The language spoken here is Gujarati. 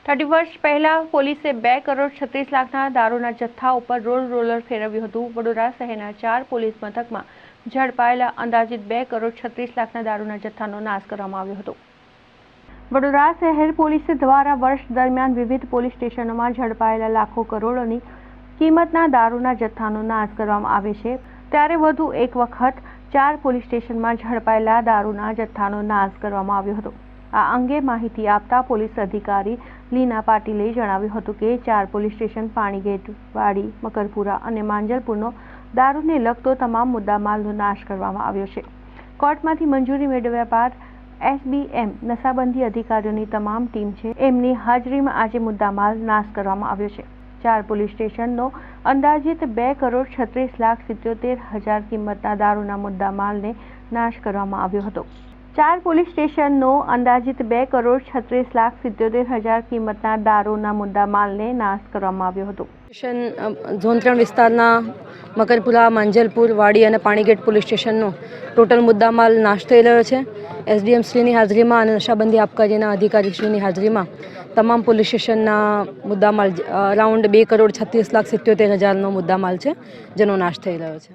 30 વર્ષ પહેલા પોલીસે 2 કરોડ 36 લાખના દારૂના જથ્થા ઉપર રોલર ફેરવ્યું હતું। વડોદરા શહેરના 4 પોલીસ મથકમાં ઝડપાયેલા અંદાજિત 2 કરોડ 36 લાખના દારૂના જથ્થાનો નાશ કરવામાં આવ્યો હતો। વડોદરા શહેર પોલીસ દ્વારા વર્ષ દરમિયાન વિવિધ પોલીસ સ્ટેશનોમાં ઝડપાયેલા લાખો કરોડોની કિંમતના દારૂના જથ્થાનો નાશ કરવામાં આવે છે, ત્યારે વધુ એક વખત 4 પોલીસ સ્ટેશનમાં ઝડપાયેલા દારૂના જથ્થાનો નાશ કરવામાં આવ્યો હતો। આ અંગે માહિતી આપતા પોલીસ અધિકારી લીના પાટીલે જણાવ્યું હતું કે 4 પોલીસ સ્ટેશન પાણીગેટ, વાડી, મકરપુરા અને માંજલપુરનો દારૂને લગતો તમામ મુદ્દામાલનો નાશ કરવામાં આવ્યો છે। કોર્ટમાંથી મંજૂરી મેળવ્યા બાદ SBM નશાબંધી અધિકારીઓની તમામ ટીમ છે, એમની હાજરીમાં આજે મુદ્દામાલ નાશ કરવામાં આવ્યો છે। 4 પોલીસ સ્ટેશનનો અંદાજિત 2 કરોડ 36,77,000 કિંમતના દારૂના મુદ્દામાલને નાશ કરવામાં આવ્યો હતો। 4 પોલીસ સ્ટેશનનો અંદાજિત 2 કરોડ 36,77,000 કિંમતના દારૂના મુદ્દામાલને નાશ કરવામાં આવ્યો હતો। ઝોન 3 વિસ્તારના મકરપુરા, માંજલપુર, વાડી અને પાણીગેટ પોલીસ સ્ટેશનનો ટોટલ મુદ્દામાલ નાશ થઈ રહ્યો છે। SDM શ્રીની હાજરીમાં અને નશાબંધી આબકારીના અધિકારી શ્રીની હાજરીમાં તમામ પોલીસ સ્ટેશનના મુદ્દામાલ અરાઉન્ડ 2 કરોડ 36,77,000નો મુદ્દામાલ છે, જેનો નાશ થઈ રહ્યો છે।